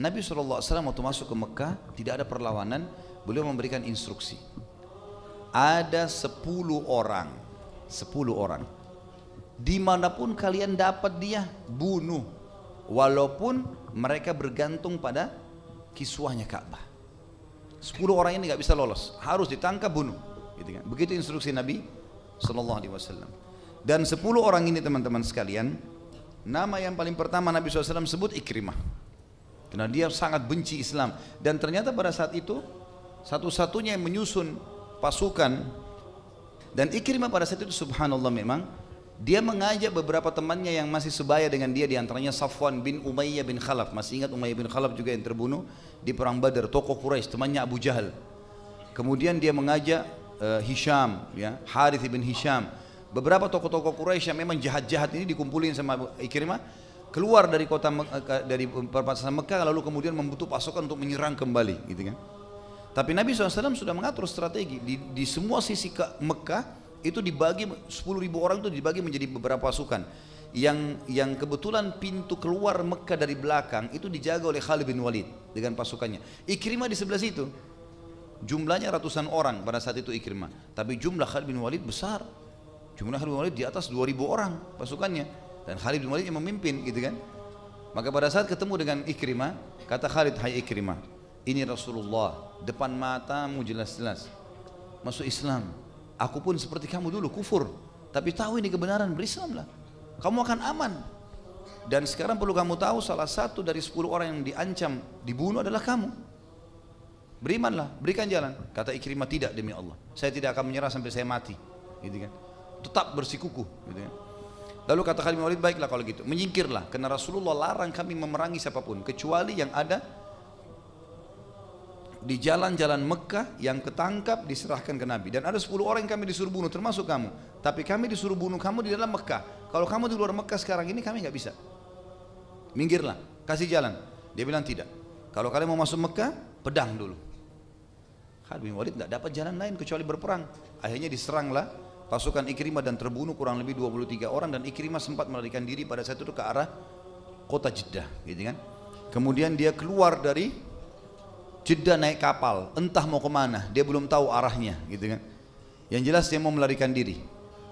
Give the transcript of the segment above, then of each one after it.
Nabi SAW waktu masuk ke Mekah tidak ada perlawanan, beliau memberikan instruksi. Ada 10 orang, 10 orang. Dimanapun kalian dapat dia, bunuh. Walaupun mereka bergantung pada kiswahnya Ka'bah. 10 orang ini nggak bisa lolos, harus ditangkap, bunuh. Gitu kan? Begitu instruksi Nabi SAW. Dan 10 orang ini teman-teman sekalian, nama yang paling pertama Nabi SAW sebut Ikrimah. Karena dia sangat benci Islam. Dan ternyata pada saat itu, satu-satunya yang menyusun pasukan. Dan Ikrimah pada saat itu subhanallah memang, dia mengajak beberapa temannya yang masih sebaya dengan dia, diantaranya Safwan bin Umayyah bin Khalaf. Masih ingat Umayyah bin Khalaf juga yang terbunuh di perang Badar, tokoh Quraisy, temannya Abu Jahal. Kemudian dia mengajak Hisham, ya, Harith bin Hisham. Beberapa tokoh-tokoh Quraisy yang memang jahat-jahat ini dikumpulin sama Ikrimah, keluar dari kota dari perbatasan Mekah, lalu kemudian membutuh pasukan untuk menyerang kembali, gitu kan. Tapi Nabi SAW sudah mengatur strategi di semua sisi ke Mekah. Itu dibagi 10.000 orang itu dibagi menjadi beberapa pasukan. Yang kebetulan pintu keluar Mekah dari belakang itu dijaga oleh Khalid bin Walid dengan pasukannya. Ikrimah di sebelah situ. Jumlahnya ratusan orang pada saat itu Ikrimah. Tapi jumlah Khalid bin Walid besar. Jumlah Khalid bin Walid di atas 2.000 orang pasukannya. Dan Khalid bin Walid yang memimpin, gitu kan. Maka pada saat ketemu dengan Ikrimah, kata Khalid, hai Ikrimah, ini Rasulullah, depan matamu jelas-jelas masuk Islam. Aku pun seperti kamu dulu kufur, tapi tahu ini kebenaran, berislamlah, kamu akan aman. Dan sekarang perlu kamu tahu, salah satu dari 10 orang yang diancam dibunuh adalah kamu. Berimanlah, berikan jalan. Kata Ikrimah, tidak, demi Allah, saya tidak akan menyerah sampai saya mati, gitu kan. Tetap bersikukuh, gitu kan. Lalu kata Khalid bin Walid, baiklah kalau gitu, menyingkirlah, karena Rasulullah larang kami memerangi siapapun kecuali yang ada di jalan-jalan Mekah, yang ketangkap diserahkan ke Nabi. Dan ada 10 orang yang kami disuruh bunuh, termasuk kamu. Tapi kami disuruh bunuh kamu di dalam Mekah. Kalau kamu di luar Mekah sekarang ini, kami nggak bisa. Minggirlah, kasih jalan. Dia bilang tidak. Kalau kalian mau masuk Mekah, pedang dulu. Khalid bin Walid nggak dapat jalan lain kecuali berperang. Akhirnya diseranglah pasukan Ikrimah dan terbunuh kurang lebih 23 orang. Dan Ikrimah sempat melarikan diri pada saat itu ke arah kota Jeddah, gitu kan. Kemudian dia keluar dari Jeddah naik kapal, entah mau kemana, dia belum tahu arahnya, gitu kan. Yang jelas dia mau melarikan diri.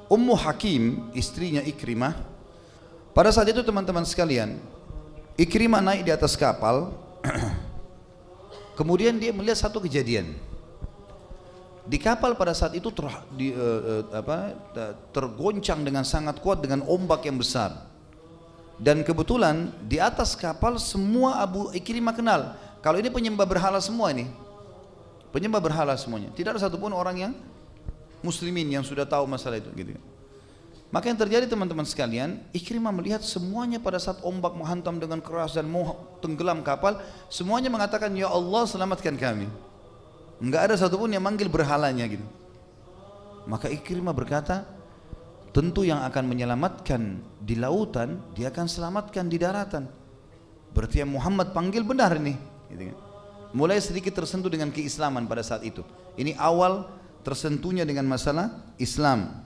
Ummu Hakim, istrinya Ikrimah, pada saat itu teman-teman sekalian, Ikrimah naik di atas kapal, kemudian dia melihat satu kejadian. Di kapal pada saat itu tergoncang dengan sangat kuat dengan ombak yang besar. Dan kebetulan di atas kapal semua Abu Ikrimah kenal. Kalau ini penyembah berhala semua ini, penyembah berhala semuanya. Tidak ada satupun orang yang muslimin yang sudah tahu masalah itu, gitu. Maka yang terjadi teman-teman sekalian, Ikrimah melihat semuanya pada saat ombak menghantam dengan keras dan mau tenggelam kapal, semuanya mengatakan, ya Allah selamatkan kami. Enggak ada satupun yang manggil berhalanya, gitu. Maka Ikrimah berkata, tentu yang akan menyelamatkan di lautan, dia akan selamatkan di daratan. Berarti yang Muhammad panggil benar ini. Gitu kan. Mulai sedikit tersentuh dengan keislaman pada saat itu. Ini awal tersentuhnya dengan masalah Islam.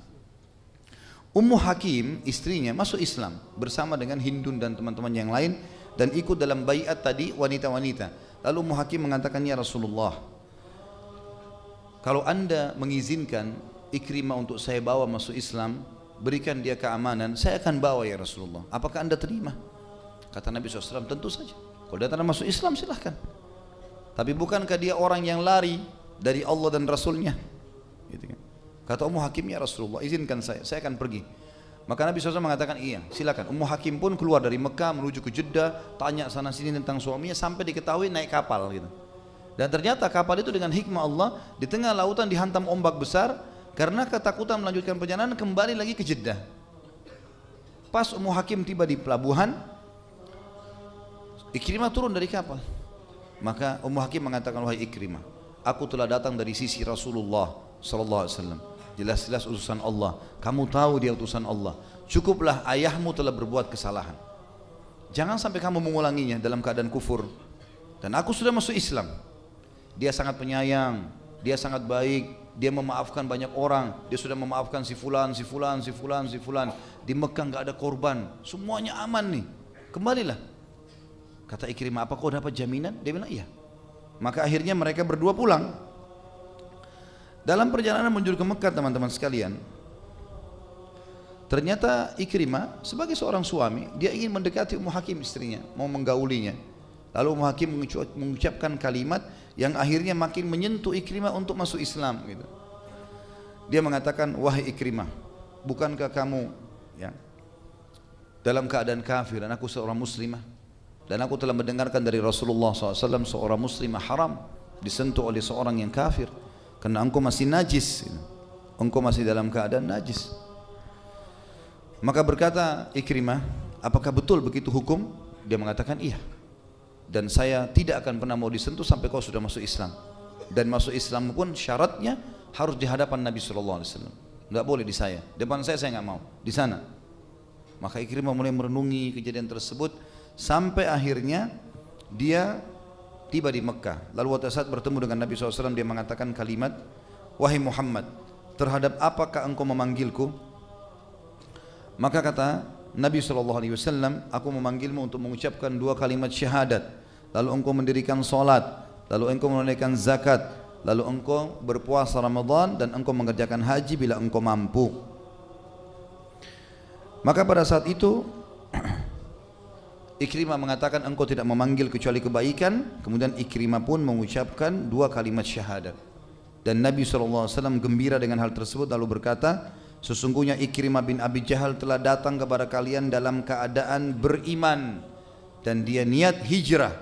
Ummu Hakim, istrinya, masuk Islam bersama dengan Hindun dan teman-teman yang lain, dan ikut dalam baiat tadi wanita-wanita. Lalu Ummu Hakim mengatakan, ya Rasulullah, kalau anda mengizinkan Ikrimah untuk saya bawa masuk Islam, berikan dia keamanan, saya akan bawa ya Rasulullah. Apakah anda terima? Kata Nabi SAW, tentu saja. Kalau dia tak masuk Islam silahkan. Tapi bukankah dia orang yang lari dari Allah dan Rasulnya? Gitu kan. Kata Ummu Hakim, ya Rasulullah izinkan saya akan pergi. Maka Nabi SAW mengatakan iya silakan. Ummu Hakim pun keluar dari Mekah menuju ke Jeddah, tanya sana sini tentang suaminya sampai diketahui naik kapal, gitu. Dan ternyata kapal itu dengan hikmah Allah di tengah lautan dihantam ombak besar. Karena ketakutan melanjutkan perjalanan, kembali lagi ke Jeddah. Pas Ummu Hakim tiba di pelabuhan, Ikrimah turun dari kapal. Maka Ummu Hakim mengatakan, wahai Ikrimah, aku telah datang dari sisi Rasulullah SAW. Jelas-jelas utusan Allah. Kamu tahu dia utusan Allah. Cukuplah ayahmu telah berbuat kesalahan. Jangan sampai kamu mengulanginya dalam keadaan kufur. Dan aku sudah masuk Islam. Dia sangat penyayang, dia sangat baik, dia memaafkan banyak orang. Dia sudah memaafkan si fulan, si fulan, si fulan, si fulan. Di Mekah nggak ada korban, semuanya aman nih. Kembalilah. Kata Ikrimah, apa kau dapat jaminan? Dia bilang iya. Maka akhirnya mereka berdua pulang. Dalam perjalanan menuju ke Mekah teman-teman sekalian, ternyata Ikrimah sebagai seorang suami, dia ingin mendekati Ummu Hakim istrinya, mau menggaulinya. Lalu Ummu Hakim mengucapkan kalimat yang akhirnya makin menyentuh Ikrimah untuk masuk Islam gitu. Dia mengatakan, wahai Ikrimah, bukankah kamu ya dalam keadaan kafir dan aku seorang muslimah, dan aku telah mendengarkan dari Rasulullah SAW seorang muslimah haram disentuh oleh seorang yang kafir karena engkau masih najis, engkau masih dalam keadaan najis. Maka berkata Ikrimah, apakah betul begitu hukum? Dia mengatakan iya, dan saya tidak akan pernah mau disentuh sampai kau sudah masuk Islam. Dan masuk Islam pun syaratnya harus di hadapan Nabi SAW, nggak boleh di saya, depan saya nggak mau, di sana. Maka Ikrimah mulai merenungi kejadian tersebut sampai akhirnya dia tiba di Mekah. Lalu waktu saat bertemu dengan Nabi SAW, dia mengatakan kalimat, wahai Muhammad, terhadap apakah engkau memanggilku? Maka kata Nabi SAW, aku memanggilmu untuk mengucapkan 2 kalimat syahadat, lalu engkau mendirikan salat, lalu engkau menunaikan zakat, lalu engkau berpuasa Ramadan, dan engkau mengerjakan haji bila engkau mampu. Maka pada saat itu Ikrimah mengatakan engkau tidak memanggil kecuali kebaikan. Kemudian Ikrimah pun mengucapkan 2 kalimat syahadat. Dan Nabi SAW gembira dengan hal tersebut, lalu berkata, sesungguhnya Ikrimah bin Abi Jahal telah datang kepada kalian dalam keadaan beriman, dan dia niat hijrah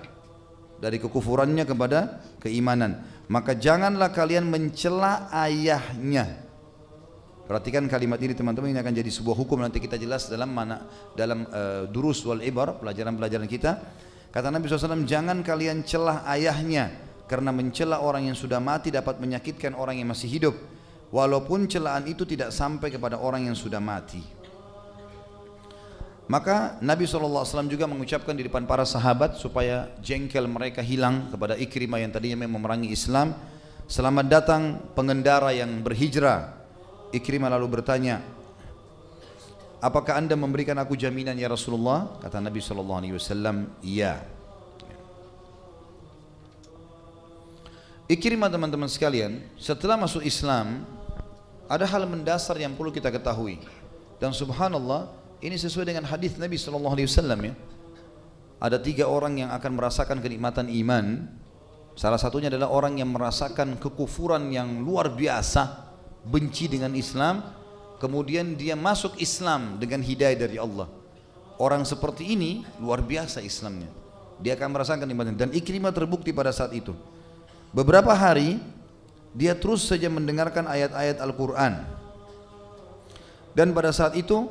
dari kekufurannya kepada keimanan. Maka janganlah kalian mencela ayahnya. Perhatikan kalimat ini teman-teman, ini akan jadi sebuah hukum, nanti kita jelas dalam durus wal ibar, pelajaran-pelajaran kita. Kata Nabi SAW, jangan kalian celah ayahnya, karena mencela orang yang sudah mati dapat menyakitkan orang yang masih hidup, walaupun celaan itu tidak sampai kepada orang yang sudah mati. Maka Nabi SAW juga mengucapkan di depan para sahabat supaya jengkel mereka hilang kepada Ikrimah yang tadinya memang memerangi Islam. Selamat datang pengendara yang berhijrah. Ikrimah lalu bertanya, apakah anda memberikan aku jaminan ya Rasulullah? Kata Nabi SAW, iya. Ikrimah teman-teman sekalian, setelah masuk Islam, ada hal mendasar yang perlu kita ketahui. Dan subhanallah, ini sesuai dengan hadis Nabi SAW ya. Ada 3 orang yang akan merasakan kenikmatan iman. Salah satunya adalah orang yang merasakan kekufuran yang luar biasa, benci dengan Islam, kemudian dia masuk Islam dengan hidayah dari Allah. Orang seperti ini luar biasa Islamnya, dia akan merasakan kenikmatan. Dan Ikrimah terbukti pada saat itu. Beberapa hari dia terus saja mendengarkan ayat-ayat Al-Quran, dan pada saat itu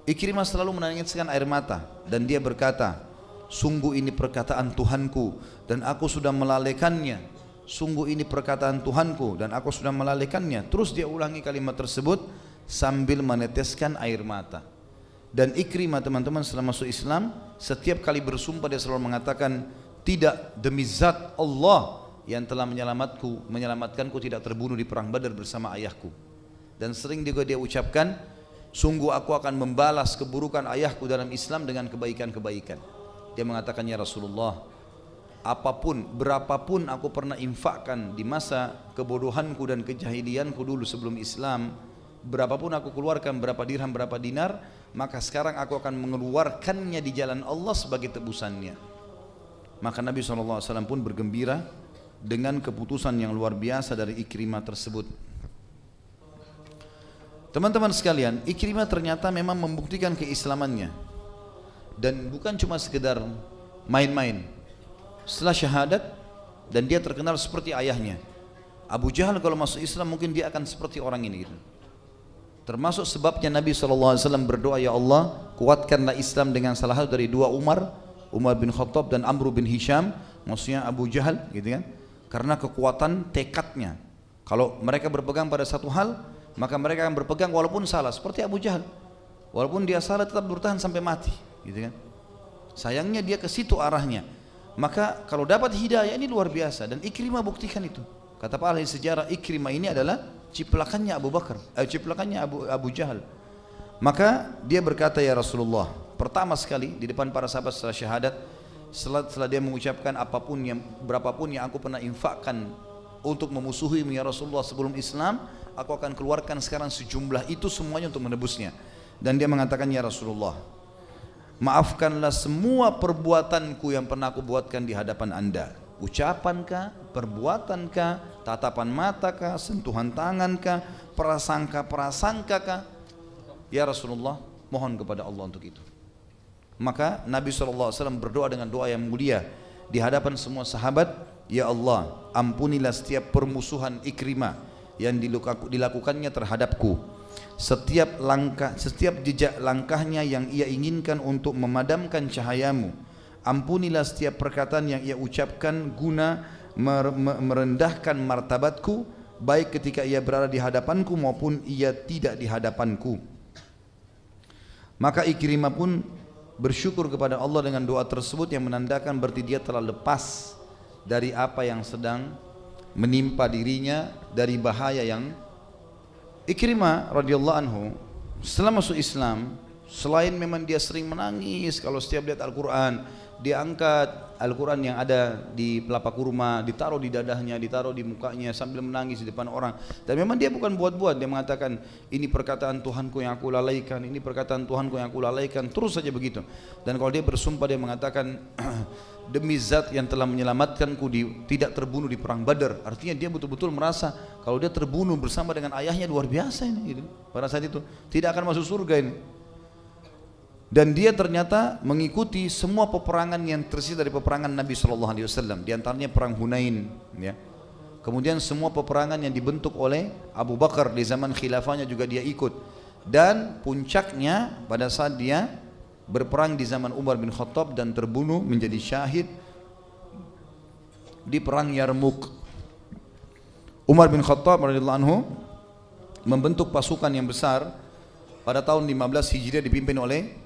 Ikrimah selalu menangiskan air mata, dan dia berkata, sungguh ini perkataan Tuhanku dan aku sudah melalaikannya. Sungguh ini perkataan Tuhanku dan aku sudah melalaikannya. Terus dia ulangi kalimat tersebut sambil meneteskan air mata. Dan Ikrimah teman-teman setelah masuk Islam, setiap kali bersumpah dia selalu mengatakan, tidak, demi zat Allah yang telah menyelamatkanku tidak terbunuh di perang Badar bersama ayahku. Dan sering juga dia ucapkan, sungguh aku akan membalas keburukan ayahku dalam Islam dengan kebaikan-kebaikan. Dia mengatakan, ya Rasulullah, apapun, berapapun aku pernah infakkan di masa kebodohanku dan kejahilianku dulu sebelum Islam, berapapun aku keluarkan, berapa dirham, berapa dinar, maka sekarang aku akan mengeluarkannya di jalan Allah sebagai tebusannya. Maka Nabi SAW pun bergembira dengan keputusan yang luar biasa dari Ikrimah tersebut. Teman-teman sekalian, Ikrimah ternyata memang membuktikan keislamannya, dan bukan cuma sekedar main-main. Setelah syahadat, dan dia terkenal seperti ayahnya Abu Jahal, kalau masuk Islam mungkin dia akan seperti orang ini gitu. Termasuk sebabnya Nabi SAW berdoa, ya Allah kuatkanlah Islam dengan salah satu dari 2 Umar bin Khattab dan Amr bin Hisham, maksudnya Abu Jahal gitu kan, karena kekuatan tekadnya. Kalau mereka berpegang pada satu hal, maka mereka akan berpegang walaupun salah, seperti Abu Jahal, walaupun dia salah tetap bertahan sampai mati gitu kan. Sayangnya dia ke situ arahnya. Maka kalau dapat hidayah ini luar biasa, dan Ikrimah buktikan itu. Kata para ahli sejarah, Ikrimah ini adalah ciplakannya Abu Jahal. Maka dia berkata, ya Rasulullah, pertama sekali di depan para sahabat setelah syahadat, setelah dia mengucapkan berapapun yang aku pernah infakkan untuk memusuhi ya Rasulullah sebelum Islam, aku akan keluarkan sekarang sejumlah itu semuanya untuk menebusnya. Dan dia mengatakan, ya Rasulullah, maafkanlah semua perbuatanku yang pernah aku buatkan di hadapan anda. Ucapankah, perbuatankah, tatapan matakah, sentuhan tangankah, prasangka-prasangkakah? Ya Rasulullah, mohon kepada Allah untuk itu. Maka Nabi SAW berdoa dengan doa yang mulia di hadapan semua sahabat, ya Allah, ampunilah setiap permusuhan Ikrimah yang dilakukannya terhadapku, setiap jejak langkahnya yang ia inginkan untuk memadamkan cahayamu. Ampunilah setiap perkataan yang ia ucapkan guna merendahkan martabatku, baik ketika ia berada di hadapanku maupun ia tidak di hadapanku. Maka Ikrimah pun bersyukur kepada Allah dengan doa tersebut yang menandakan berarti dia telah lepas dari apa yang sedang menimpa dirinya dari bahaya yang. Ikrimah radhiyallahu anhu setelah masuk Islam, selain memang dia sering menangis kalau setiap lihat Al-Quran, dia angkat Al-Quran yang ada di pelapa kurma, ditaruh di dadahnya, ditaruh di mukanya sambil menangis di depan orang. Dan memang dia bukan buat-buat, dia mengatakan, ini perkataan Tuhanku yang aku lalaikan, ini perkataan Tuhanku yang aku lalaikan, terus saja begitu. Dan kalau dia bersumpah, dia mengatakan demi zat yang telah menyelamatkanku tidak terbunuh di perang Badar. Artinya dia betul-betul merasa kalau dia terbunuh bersama dengan ayahnya luar biasa ini gitu. Pada saat itu tidak akan masuk surga ini. Dan dia ternyata mengikuti semua peperangan yang tersisa dari peperangan Nabi SAW, di antaranya perang Hunain, ya. Kemudian semua peperangan yang dibentuk oleh Abu Bakar di zaman khilafahnya juga dia ikut. Dan puncaknya pada saat dia berperang di zaman Umar bin Khattab dan terbunuh menjadi syahid di perang Yarmuk. Umar bin Khattab radhiyallahu anhu membentuk pasukan yang besar pada tahun 15 Hijriah dipimpin oleh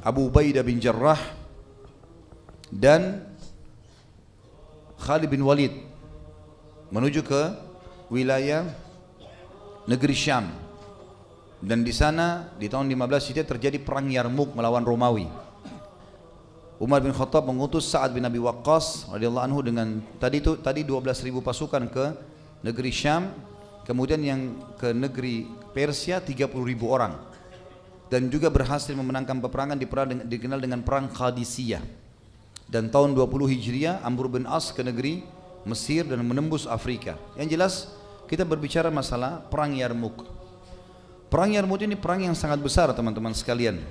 Abu Ubaidah bin Jarrah dan Khalid bin Walid menuju ke wilayah negeri Syam. Dan di sana di tahun 15 Hijriah terjadi perang Yarmuk melawan Romawi. Umar bin Khattab mengutus Sa'ad bin Abi Waqqas radhiyallahu anhu dengan tadi 12.000 pasukan ke negeri Syam, kemudian yang ke negeri Persia 30.000 orang. Dan juga berhasil memenangkan peperangan dikenal dengan perang Qadisiyah. Dan tahun 20 Hijriah Amr bin As ke negeri Mesir dan menembus Afrika. Yang jelas kita berbicara masalah perang Yarmuk. Perang Yarmuk ini perang yang sangat besar teman-teman sekalian.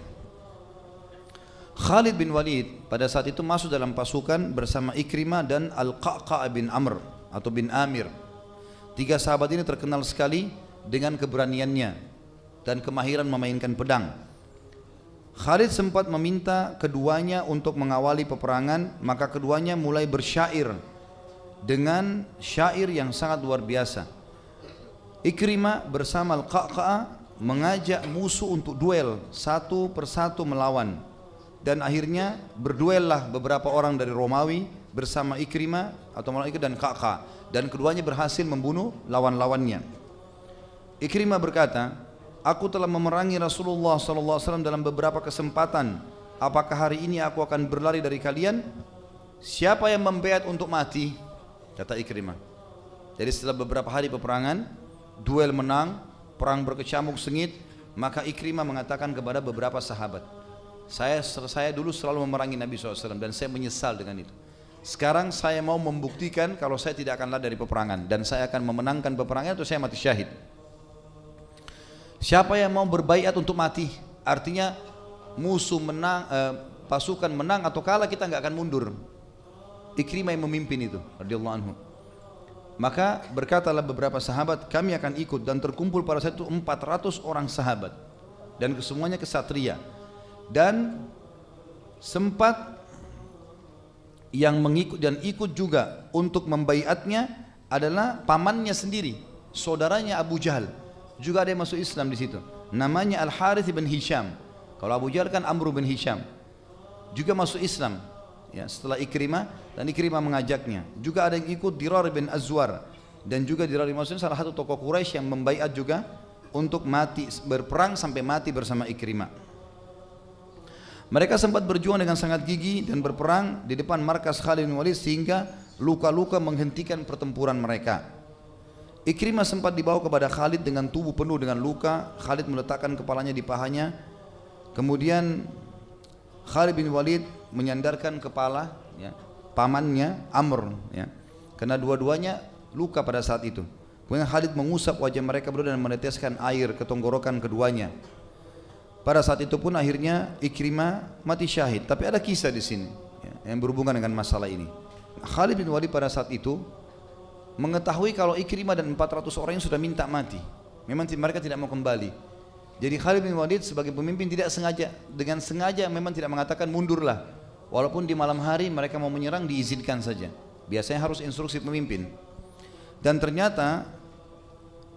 Khalid bin Walid pada saat itu masuk dalam pasukan bersama Ikrimah dan Al-Qa'qa' bin Amr atau bin Amir. Tiga sahabat ini terkenal sekali dengan keberaniannya dan kemahiran memainkan pedang. Khalid sempat meminta keduanya untuk mengawali peperangan, maka keduanya mulai bersyair dengan syair yang sangat luar biasa. Ikrimah bersama Al-Qa'qa' mengajak musuh untuk duel satu persatu melawan, dan akhirnya berduellah beberapa orang dari Romawi bersama Ikrimah atau Ikrimah dan Qa'qa', dan keduanya berhasil membunuh lawan-lawannya. Ikrimah berkata, aku telah memerangi Rasulullah SAW dalam beberapa kesempatan. Apakah hari ini aku akan berlari dari kalian? Siapa yang membaiat untuk mati? Kata Ikrimah. Jadi setelah beberapa hari peperangan, duel menang, perang berkecamuk sengit, maka Ikrimah mengatakan kepada beberapa sahabat, saya dulu selalu memerangi Nabi SAW dan saya menyesal dengan itu. Sekarang saya mau membuktikan kalau saya tidak akan lari dari peperangan dan saya akan memenangkan peperangan atau saya mati syahid. Siapa yang mau berbaiat untuk mati? Artinya musuh menang, pasukan menang atau kalah, kita nggak akan mundur. Ikrimah yang memimpin itu radhiyallahu anhu. Maka berkatalah beberapa sahabat, kami akan ikut, dan terkumpul pada saat itu 400 orang sahabat dan kesemuanya kesatria. Dan sempat yang mengikut dan ikut juga untuk membaiatnya adalah pamannya sendiri, saudaranya Abu Jahal. Juga ada yang masuk Islam di situ. Namanya Al-Harith bin Hisham. Kalau Abu Jahal kan Amr bin Hisham. Juga masuk Islam. Ya, setelah Ikrimah, dan Ikrimah mengajaknya. Juga ada yang ikut Dirar bin Azwar, dan juga Dirar bin Azwar salah satu tokoh Quraisy yang membaiat juga untuk mati, berperang sampai mati bersama Ikrimah. Mereka sempat berjuang dengan sangat gigih dan berperang di depan markas Khalid bin Walid sehingga luka-luka menghentikan pertempuran mereka. Ikrimah sempat dibawa kepada Khalid dengan tubuh penuh dengan luka. Khalid meletakkan kepalanya di pahanya. Kemudian Khalid bin Walid menyandarkan kepala ya, pamannya Amr ya, karena dua-duanya luka pada saat itu. Kemudian Khalid mengusap wajah mereka berdua dan meneteskan air ke tenggorokan keduanya. Pada saat itu pun akhirnya Ikrimah mati syahid. Tapi ada kisah di sini ya, yang berhubungan dengan masalah ini. Khalid bin Walid pada saat itu mengetahui kalau Ikrimah dan 400 orang yang sudah minta mati. Memang mereka tidak mau kembali. Jadi Khalid bin Walid sebagai pemimpin tidak sengaja, dengan sengaja memang tidak mengatakan mundurlah. Walaupun di malam hari mereka mau menyerang diizinkan saja. Biasanya harus instruksi pemimpin. Dan ternyata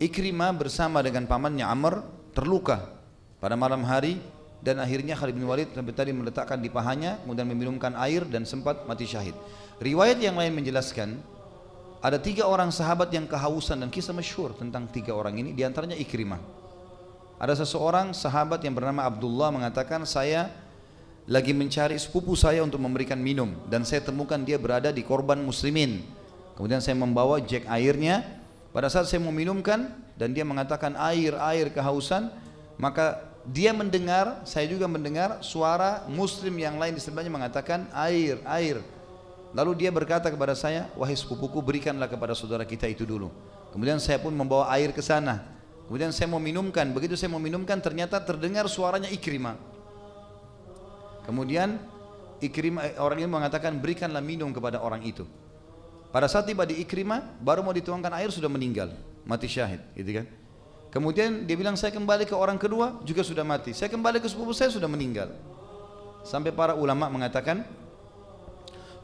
Ikrimah bersama dengan pamannya Amr terluka pada malam hari, dan akhirnya Khalid bin Walid sampai tadi meletakkan di pahanya, kemudian meminumkan air dan sempat mati syahid. Riwayat yang lain menjelaskan ada 3 orang sahabat yang kehausan, dan kisah masyhur tentang 3 orang ini, diantaranya Ikrimah. Ada seseorang sahabat yang bernama Abdullah mengatakan, saya lagi mencari sepupu saya untuk memberikan minum dan saya temukan dia berada di korban muslimin. Kemudian saya membawa jek airnya. Pada saat saya mau minumkan dan dia mengatakan air kehausan, maka dia mendengar, saya juga mendengar suara muslim yang lain di sebelahnya mengatakan air. Lalu dia berkata kepada saya, wahai sepupuku, berikanlah kepada saudara kita itu dulu. Kemudian saya pun membawa air ke sana. Kemudian saya mau minumkan. Begitu saya mau minumkan, ternyata terdengar suaranya Ikrimah. Kemudian Ikrimah, orang ini mengatakan, berikanlah minum kepada orang itu. Pada saat tiba di Ikrimah, baru mau dituangkan air sudah meninggal, mati syahid, gitu kan? Kemudian dia bilang, saya kembali ke orang kedua juga sudah mati. Saya kembali ke sepupu saya sudah meninggal. Sampai para ulama mengatakan,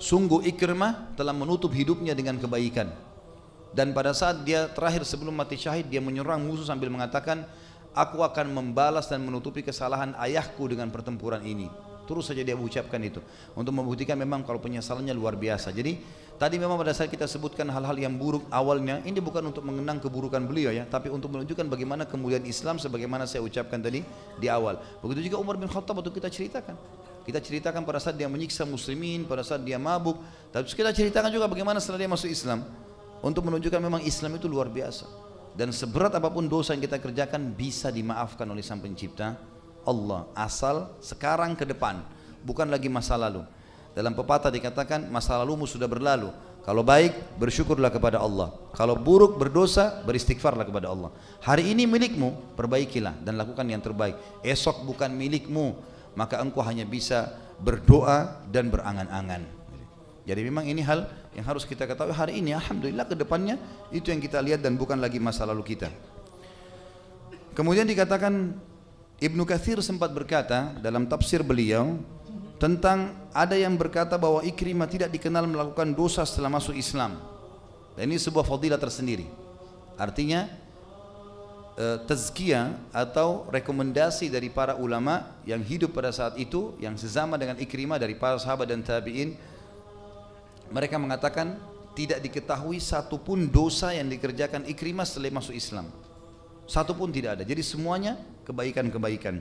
sungguh Ikrimah telah menutup hidupnya dengan kebaikan. Dan pada saat dia terakhir sebelum mati syahid, dia menyerang musuh sambil mengatakan, aku akan membalas dan menutupi kesalahan ayahku dengan pertempuran ini. Terus saja dia ucapkan itu untuk membuktikan memang kalau penyesalannya luar biasa. Jadi tadi memang pada saat kita sebutkan hal-hal yang buruk awalnya, ini bukan untuk mengenang keburukan beliau ya, tapi untuk menunjukkan bagaimana kemuliaan Islam sebagaimana saya ucapkan tadi di awal. Begitu juga Umar bin Khattab waktu kita ceritakan. Kita ceritakan pada saat dia menyiksa muslimin, pada saat dia mabuk. Tapi kita ceritakan juga bagaimana setelah dia masuk Islam, untuk menunjukkan memang Islam itu luar biasa. Dan seberat apapun dosa yang kita kerjakan bisa dimaafkan oleh Sang Pencipta Allah, asal sekarang ke depan, bukan lagi masa lalu. Dalam pepatah dikatakan, masa lalumu sudah berlalu. Kalau baik, bersyukurlah kepada Allah. Kalau buruk, berdosa, beristighfarlah kepada Allah. Hari ini milikmu, perbaikilah dan lakukan yang terbaik. Esok bukan milikmu, maka engkau hanya bisa berdoa dan berangan-angan. Jadi memang ini hal yang harus kita ketahui hari ini. Alhamdulillah, ke depannya itu yang kita lihat dan bukan lagi masa lalu kita. Kemudian dikatakan, Ibnu Katsir sempat berkata dalam tafsir beliau tentang ada yang berkata bahwa Ikrimah tidak dikenal melakukan dosa setelah masuk Islam. Dan ini sebuah fadilah tersendiri. Artinya tazkiyah atau rekomendasi dari para ulama yang hidup pada saat itu, yang sesama dengan Ikrimah dari para sahabat dan tabi'in, mereka mengatakan tidak diketahui satupun dosa yang dikerjakan Ikrimah setelah masuk Islam. Satu pun tidak ada. Jadi semuanya kebaikan-kebaikan.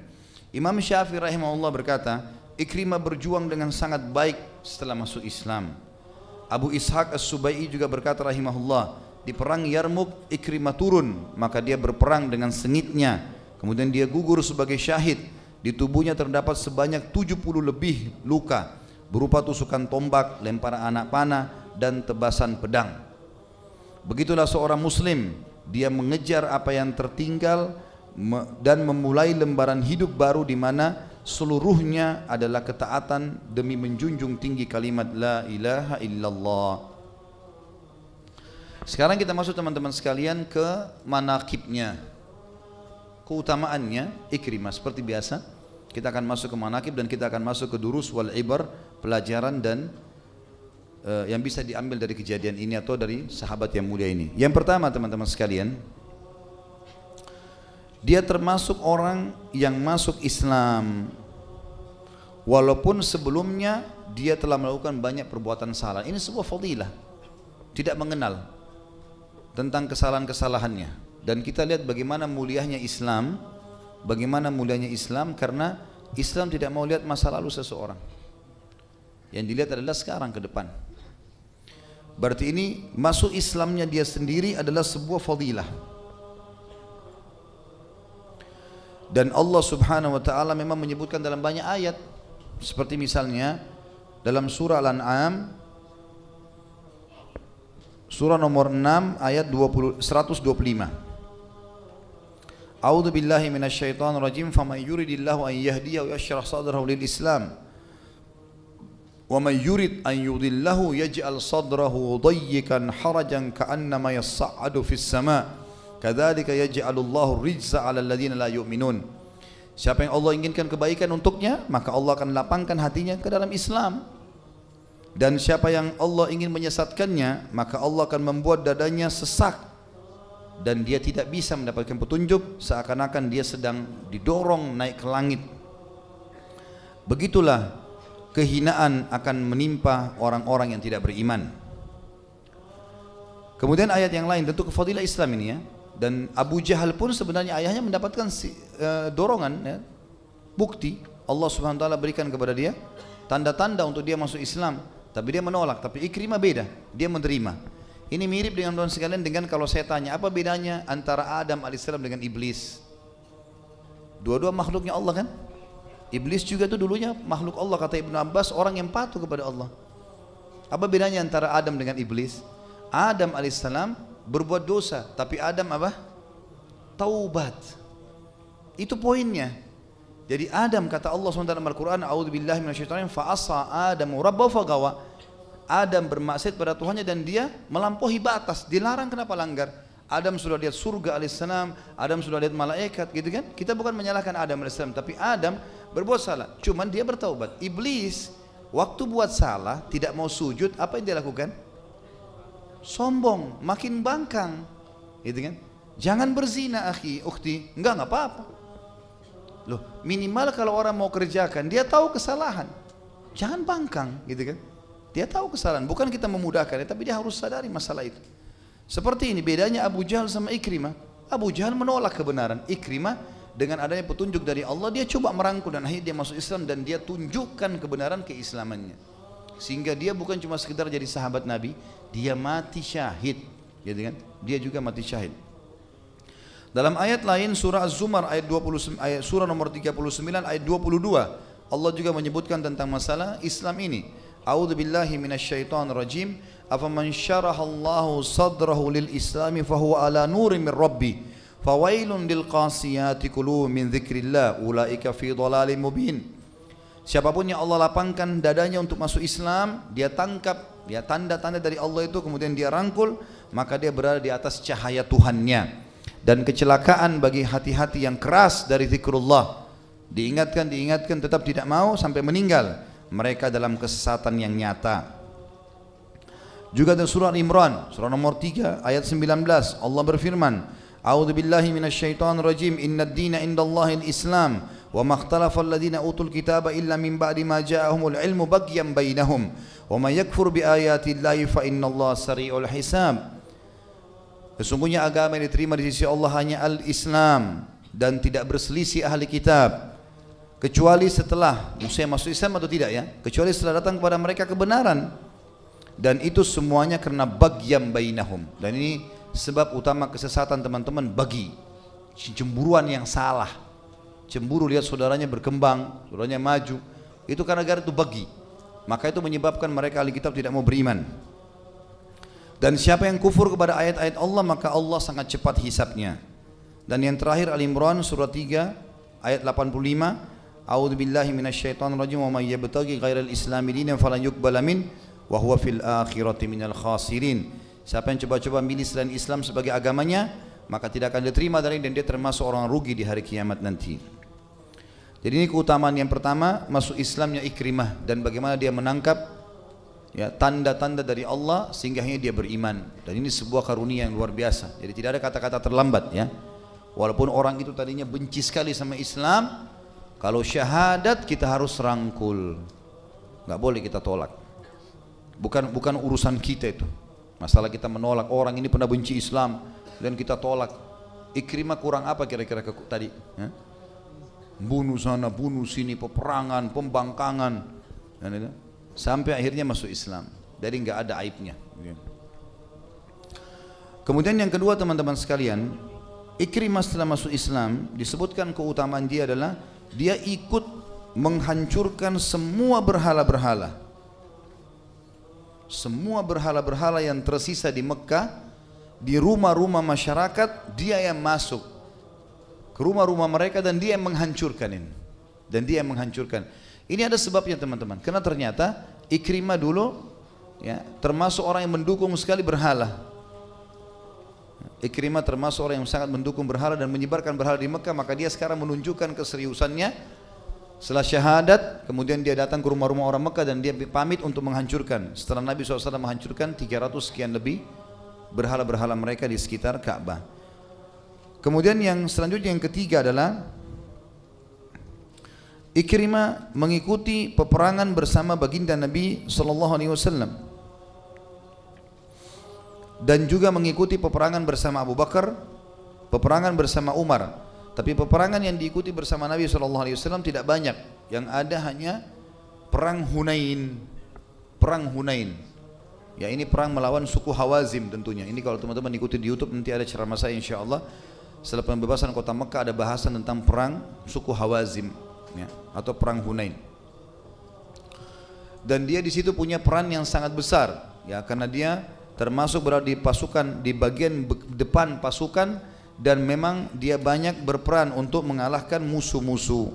Imam Syafi'i rahimahullah berkata, Ikrimah berjuang dengan sangat baik setelah masuk Islam. Abu Ishaq As-Subai'i juga berkata rahimahullah, di perang Yarmuk Ikrimah turun, maka dia berperang dengan sengitnya. Kemudian dia gugur sebagai syahid. Di tubuhnya terdapat sebanyak 70 lebih luka, berupa tusukan tombak, lemparan anak panah, dan tebasan pedang. Begitulah seorang muslim, dia mengejar apa yang tertinggal dan memulai lembaran hidup baru di mana seluruhnya adalah ketaatan demi menjunjung tinggi kalimat la ilaha illallah. Sekarang kita masuk teman-teman sekalian ke manaqibnya, keutamaannya Ikrimah. Seperti biasa kita akan masuk ke manaqib dan kita akan masuk ke durus wal ibar, pelajaran dan yang bisa diambil dari kejadian ini atau dari sahabat yang mulia ini. Yang pertama teman-teman sekalian, dia termasuk orang yang masuk Islam walaupun sebelumnya dia telah melakukan banyak perbuatan salah. Ini sebuah fadilah, tidak mengenal tentang kesalahan-kesalahannya. Dan kita lihat bagaimana mulianya Islam, karena Islam tidak mau lihat masa lalu seseorang. Yang dilihat adalah sekarang ke depan. Berarti ini masuk Islamnya dia sendiri adalah sebuah fadilah. Dan Allah Subhanahu wa taala memang menyebutkan dalam banyak ayat, seperti misalnya dalam surah Al-An'am surah nomor 6 ayat 125. A'udzu billahi minasyaitonir rajim. Faman yuridillahu an yahdiyahu yashrah sadrahu lil Islam. Wa man yurid an yudillahu yaj'al sadrahu dayyikan harajan ka'annama yas'adu fis sama'. Kadzalika yaj'alullahu rijza 'alal ladzina la yu'minun. Siapa yang Allah inginkan kebaikan untuknya, maka Allah akan lapangkan hatinya ke dalam Islam. Dan siapa yang Allah ingin menyesatkannya, maka Allah akan membuat dadanya sesak dan dia tidak bisa mendapatkan petunjuk, seakan-akan dia sedang didorong naik ke langit. Begitulah kehinaan akan menimpa orang-orang yang tidak beriman. Kemudian ayat yang lain, tentu kefadilah Islam ini ya. Dan Abu Jahal pun sebenarnya ayahnya mendapatkan dorongan ya, bukti Allah Subhanahu wa taala berikan kepada dia tanda-tanda untuk dia masuk Islam, tapi dia menolak. Tapi Ikrimah beda, dia menerima. Ini mirip dengan teman sekalian dengan kalau saya tanya apa bedanya antara Adam alaihissalam dengan iblis. Dua-dua makhluknya Allah kan? Iblis juga itu dulunya makhluk Allah, kata Ibnu Abbas, orang yang patuh kepada Allah. Apa bedanya antara Adam dengan iblis? Adam alaihissalam berbuat dosa, tapi Adam apa? Taubat. Itu poinnya. Jadi Adam, kata Allah SWT dalam Al-Quran, a'udzubillahi minasyaitonir rajim, fa'asa Adamu rabbahu faghawa. Adam bermaksiat pada Tuhannya dan dia melampaui batas, dilarang. Kenapa langgar? Adam sudah lihat surga alaihissalam, Adam sudah lihat malaikat, gitu kan? Kita bukan menyalahkan Adam alaihissalam, tapi Adam berbuat salah, cuman dia bertaubat. Iblis waktu buat salah tidak mau sujud, apa yang dia lakukan? Sombong, makin bangkang, gitu kan? Jangan berzina akhi, ukhti, enggak apa-apa. Loh, minimal kalau orang mau kerjakan, dia tahu kesalahan, jangan bangkang, gitu kan? Dia tahu kesalahan, bukan kita memudahkan, tapi dia harus sadari masalah itu. Seperti ini bedanya Abu Jahal sama Ikrimah. Abu Jahal menolak kebenaran. Ikrimah dengan adanya petunjuk dari Allah, dia coba merangkul dan akhirnya dia masuk Islam dan dia tunjukkan kebenaran keislamannya. Sehingga dia bukan cuma sekedar jadi sahabat Nabi, dia mati syahid, gitu kan? Dia juga mati syahid. Dalam ayat lain surah Az-Zumar ayat 20, surah nomor 39 ayat 22, Allah juga menyebutkan tentang masalah Islam ini. A'udzu billahi minasyaitonir rajim. Afaman syarahallahu sadrahu lil islami fahuwa ala nurin min rabbi fawailun lil qasiyati qulubuhum min dzikrillah ulaika fi dhalalin mubin. Siapapun yang Allah lapangkan dadanya untuk masuk Islam, dia tangkap ya tanda-tanda dari Allah itu, kemudian dia rangkul, maka dia berada di atas cahaya Tuhannya. Dan kecelakaan bagi hati-hati yang keras dari zikrullah, diingatkan tetap tidak mau sampai meninggal, mereka dalam kesesatan yang nyata. Juga dalam surah Al-Imran, surah nomor 3 ayat 19, Allah berfirman, A'udzu billahi minasyaitonir rajim, innad dina indallahil Islam, wa ma ikhtalafa alladziina utul kitaba illa min ba'di ma ja'ahumul ilmu baghyan bainahum, wa may yakfur bi ayatillahi fa innallaha sari'ul hisab. Sesungguhnya agama yang diterima di sisi Allah hanya al-Islam dan tidak berselisih ahli kitab, kecuali setelah Musa masuk Islam atau tidak ya, kecuali setelah datang kepada mereka kebenaran. Dan itu semuanya karena baghyan bainahum. Dan ini sebab utama kesesatan teman-teman, bagi cemburuan yang salah. Cemburu lihat saudaranya berkembang, saudaranya maju, itu karena gara itu bagi. Maka itu menyebabkan mereka ahli kitab tidak mau beriman. Dan siapa yang kufur kepada ayat-ayat Allah, maka Allah sangat cepat hisabnya. Dan yang terakhir Al-Imran surah 3 ayat 85, A'udzu billahi minasyaitonir rajim, wa may yabtaghi ghairal islami dinan falan yuqbala min wa huwa fil akhirati minal khasirin. Siapa yang coba-coba milih selain Islam sebagai agamanya, maka tidak akan diterima dari dan dia termasuk orang rugi di hari kiamat nanti. Jadi ini keutamaan yang pertama, masuk Islamnya Ikrimah dan bagaimana dia menangkap ya tanda-tanda dari Allah sehingga dia beriman. Dan ini sebuah karunia yang luar biasa. Jadi tidak ada kata-kata terlambat ya. Walaupun orang itu tadinya benci sekali sama Islam, kalau syahadat kita harus rangkul. Enggak boleh kita tolak. Bukan urusan kita itu. Masalah kita menolak orang ini pernah benci Islam dan kita tolak. Ikrimah kurang apa kira-kira tadi? bunuh sana, bunuh sini, peperangan, pembangkangan, sampai akhirnya masuk Islam. Jadi nggak ada aibnya. Kemudian yang kedua teman-teman sekalian, Ikrimah setelah masuk Islam disebutkan keutamaan dia adalah dia ikut menghancurkan semua berhala-berhala. Semua berhala-berhala yang tersisa di Mekah, di rumah-rumah masyarakat, dia yang masuk ke rumah-rumah mereka dan dia yang menghancurkan ini. Dan dia yang menghancurkan. Ini ada sebabnya teman-teman. Karena ternyata Ikrimah dulu ya, termasuk orang yang mendukung sekali berhala. Ikrimah termasuk orang yang sangat mendukung berhala dan menyebarkan berhala di Mekah. Maka dia sekarang menunjukkan keseriusannya. Setelah syahadat, kemudian dia datang ke rumah-rumah orang Mekah dan dia pamit untuk menghancurkan. Setelah Nabi SAW menghancurkan 300 sekian lebih berhala-berhala mereka di sekitar Ka'bah. Kemudian yang selanjutnya yang ketiga adalah Ikrimah mengikuti peperangan bersama baginda Nabi SAW. Dan juga mengikuti peperangan bersama Abu Bakar, peperangan bersama Umar. Tapi peperangan yang diikuti bersama Nabi SAW tidak banyak. Yang ada hanya perang Hunain. Perang Hunain. Ya, ini perang melawan suku Hawazim tentunya. Ini kalau teman-teman ikuti di YouTube nanti ada ceramah saya insyaAllah. Setelah pembebasan kota Mekah ada bahasan tentang perang suku Hawazim ya, atau perang Hunain. Dan dia di situ punya peran yang sangat besar ya, karena dia termasuk berada di pasukan, di bagian depan pasukan, dan memang dia banyak berperan untuk mengalahkan musuh-musuh.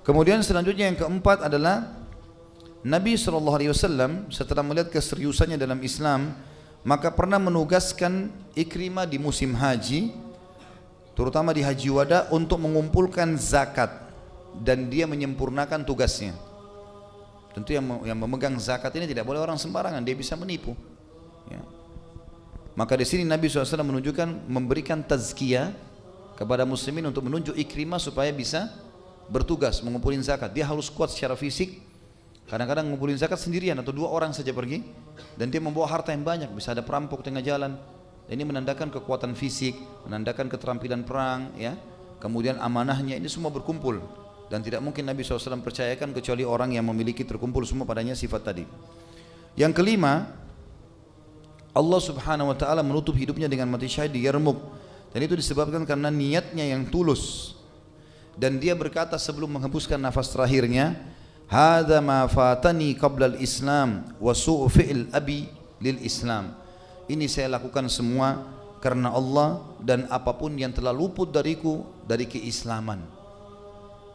Kemudian selanjutnya yang keempat adalah Nabi SAW setelah melihat keseriusannya dalam Islam, maka pernah menugaskan Ikrimah di musim haji, terutama di Haji Wada, untuk mengumpulkan zakat, dan dia menyempurnakan tugasnya. Tentu yang memegang zakat ini tidak boleh orang sembarangan, dia bisa menipu. Ya. Maka di sini Nabi SAW menunjukkan, memberikan tazkiyah kepada muslimin untuk menunjuk Ikrimah supaya bisa bertugas mengumpulin zakat. Dia harus kuat secara fisik. Kadang-kadang ngumpulin zakat sendirian atau 2 orang saja pergi, dan dia membawa harta yang banyak, bisa ada perampok tengah jalan. Dan ini menandakan kekuatan fisik, menandakan keterampilan perang, ya. Kemudian amanahnya, ini semua berkumpul. Dan tidak mungkin Nabi SAW percayakan kecuali orang yang memiliki terkumpul semua padanya sifat tadi. Yang kelima, Allah Subhanahu Wa Taala menutup hidupnya dengan mati syahid di Yarmuk, dan itu disebabkan karena niatnya yang tulus. Dan dia berkata sebelum menghembuskan nafas terakhirnya, "Hadza ma fatani qabla al-Islam wa su'u fi'l abi lil Islam." Ini saya lakukan semua karena Allah dan apapun yang telah luput dariku dari keislaman.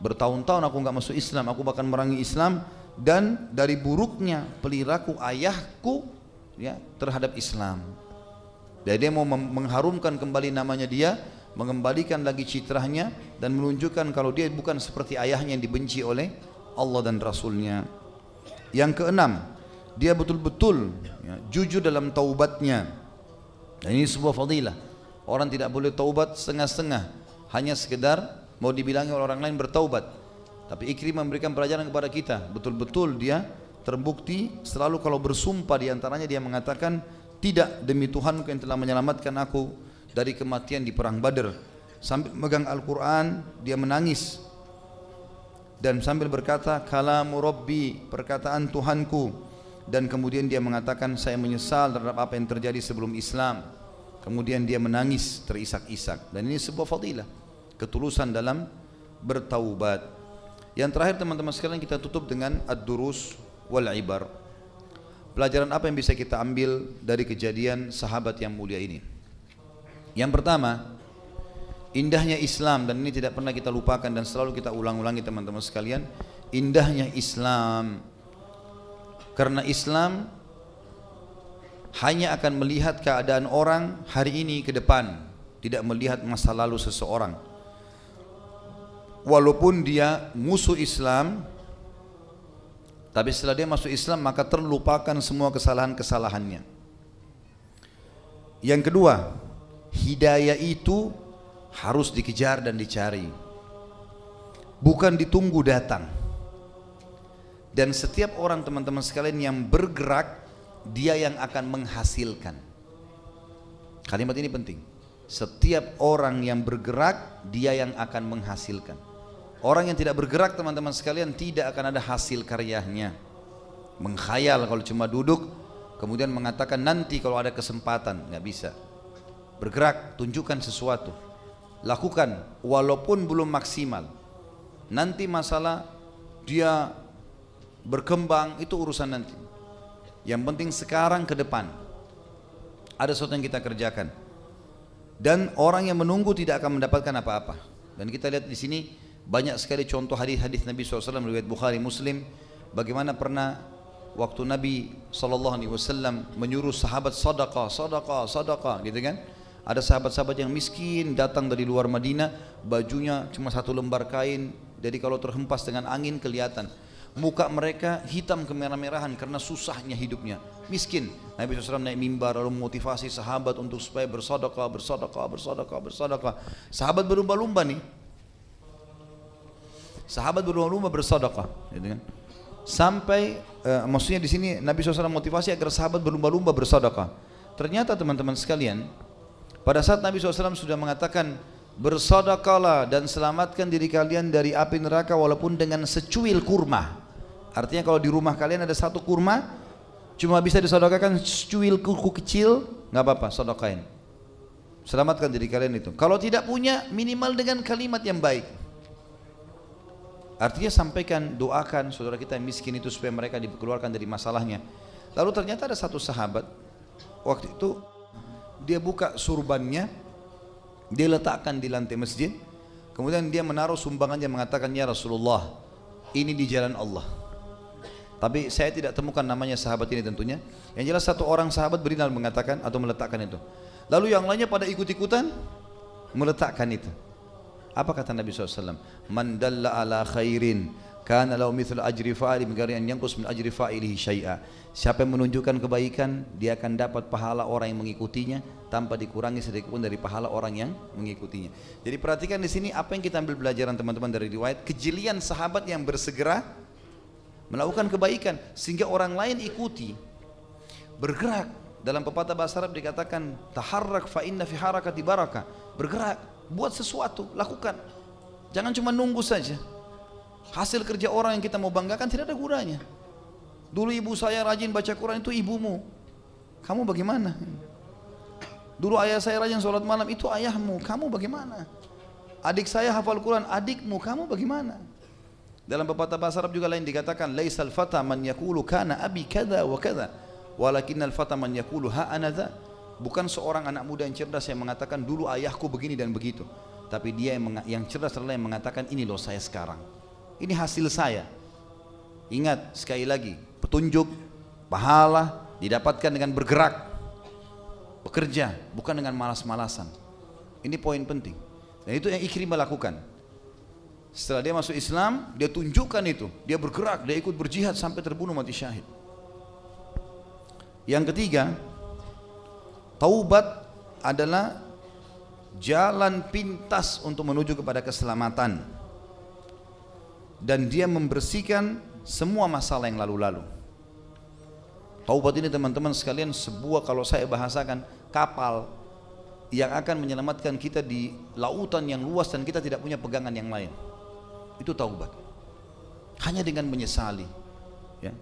Bertahun-tahun aku enggak masuk Islam, aku bahkan merangi Islam, dan dari buruknya perilaku ayahku ya terhadap Islam. Jadi dia mau mengharumkan kembali namanya dia, mengembalikan lagi citranya, dan menunjukkan kalau dia bukan seperti ayahnya yang dibenci oleh Allah dan Rasulnya. Yang keenam, dia betul-betul ya, jujur dalam taubatnya. Dan ini sebuah fadilah. Orang tidak boleh taubat setengah-setengah, hanya sekedar mau dibilangi oleh orang lain bertaubat. Tapi Ikrimah memberikan pelajaran kepada kita, betul-betul dia terbukti selalu kalau bersumpah, diantaranya dia mengatakan, tidak demi Tuhanku yang telah menyelamatkan aku dari kematian di perang Badr. Sambil megang Al-Quran dia menangis, dan sambil berkata, kalamu Rabbi, perkataan Tuhanku. Dan kemudian dia mengatakan, saya menyesal terhadap apa yang terjadi sebelum Islam. Kemudian dia menangis terisak-isak. Dan ini sebuah fadilah, ketulusan dalam bertaubat. Yang terakhir teman-teman sekalian, kita tutup dengan ad-durus wal ibar. Pelajaran apa yang bisa kita ambil dari kejadian sahabat yang mulia ini? Yang pertama, indahnya Islam, dan ini tidak pernah kita lupakan dan selalu kita ulang-ulangi teman-teman sekalian, indahnya Islam. Karena Islam hanya akan melihat keadaan orang hari ini ke depan, tidak melihat masa lalu seseorang. Walaupun dia musuh Islam, tapi setelah dia masuk Islam maka terlupakan semua kesalahan-kesalahannya. Yang kedua, hidayah itu harus dikejar dan dicari, bukan ditunggu datang. Dan setiap orang teman-teman sekalian yang bergerak, dia yang akan menghasilkan. Kalimat ini penting. Setiap orang yang bergerak, dia yang akan menghasilkan. Orang yang tidak bergerak, teman-teman sekalian, tidak akan ada hasil karyanya. Mengkhayal kalau cuma duduk, kemudian mengatakan nanti kalau ada kesempatan, nggak bisa. Bergerak, tunjukkan sesuatu, lakukan walaupun belum maksimal. Nanti masalah dia berkembang itu urusan nanti. Yang penting sekarang ke depan ada sesuatu yang kita kerjakan. Dan orang yang menunggu tidak akan mendapatkan apa-apa. Dan kita lihat di sini banyak sekali contoh hadis-hadis Nabi SAW riwayat Bukhari Muslim. Bagaimana pernah waktu Nabi SAW menyuruh sahabat sedekah, sedekah, sedekah, gitu kan? Ada sahabat-sahabat yang miskin datang dari luar Madinah, bajunya cuma satu lembar kain, jadi kalau terhempas dengan angin kelihatan. Muka mereka hitam kemerah-merahan karena susahnya hidupnya, miskin. Nabi SAW naik mimbar lalu memotivasi sahabat untuk supaya bersedekah, bersedekah, bersedekah, bersedekah. Sahabat berlumba-lumba nih, sahabat berlumba-lumba bersedekah, gitu kan? Sampai maksudnya di sini Nabi SAW motivasi agar sahabat berlumba-lumba bersedekah. Ternyata teman-teman sekalian, pada saat Nabi SAW sudah mengatakan bersedekahlah dan selamatkan diri kalian dari api neraka walaupun dengan secuil kurma. Artinya kalau di rumah kalian ada satu kurma, cuma bisa disedekahkan secuil kuku kecil, nggak apa-apa, sedekahin. Selamatkan diri kalian itu. Kalau tidak punya, minimal dengan kalimat yang baik. Artinya sampaikan, doakan saudara kita yang miskin itu supaya mereka dikeluarkan dari masalahnya. Lalu ternyata ada satu sahabat, waktu itu dia buka surbannya, dia letakkan di lantai masjid, kemudian dia menaruh sumbangannya mengatakan, ya Rasulullah, ini di jalan Allah. Tapi saya tidak temukan namanya sahabat ini tentunya. Yang jelas satu orang sahabat berinal mengatakan atau meletakkan itu. Lalu yang lainnya pada ikut-ikutan meletakkan itu. Apa kata Nabi SAW? Man dalla ala khairin kana lahu mithlu ajri fa'ili min ghairi an yanqus min ajri fa'ilihi syai'a. Siapa yang menunjukkan kebaikan, dia akan dapat pahala orang yang mengikutinya tanpa dikurangi sedikit pun dari pahala orang yang mengikutinya. Jadi perhatikan di sini apa yang kita ambil pelajaran teman-teman dari riwayat, kejelian sahabat yang bersegera melakukan kebaikan sehingga orang lain ikuti. Bergerak. Dalam pepatah bahasa Arab dikatakan taharrak fa inna fi harakati barakah. Bergerak, buat sesuatu, lakukan. Jangan cuma nunggu saja. Hasil kerja orang yang kita mau banggakan tidak ada gunanya. Dulu ibu saya rajin baca Quran, itu ibumu. Kamu bagaimana? Dulu ayah saya rajin sholat malam, itu ayahmu. Kamu bagaimana? Adik saya hafal Quran, adikmu. Kamu bagaimana? Dalam pepatah bahasa Arab juga lain dikatakan laisal fata man yaqulu kana abi kada wa kada walakinnal fata man yaqulu ha ana dza. Bukan seorang anak muda yang cerdas yang mengatakan dulu ayahku begini dan begitu, tapi dia yang cerdas adalah yang mengatakan ini loh saya sekarang, ini hasil saya. Ingat sekali lagi, petunjuk pahala didapatkan dengan bergerak, bekerja, bukan dengan malas-malasan. Ini poin penting, dan itu yang Ikrimah lakukan. Setelah dia masuk Islam, dia tunjukkan itu, dia bergerak, dia ikut berjihad sampai terbunuh mati syahid. Yang ketiga, taubat adalah jalan pintas untuk menuju kepada keselamatan, dan dia membersihkan semua masalah yang lalu-lalu. Taubat ini teman-teman sekalian sebuah, kalau saya bahasakan, kapal yang akan menyelamatkan kita di lautan yang luas dan kita tidak punya pegangan yang lain. Itu taubat. Hanya dengan menyesali, ya,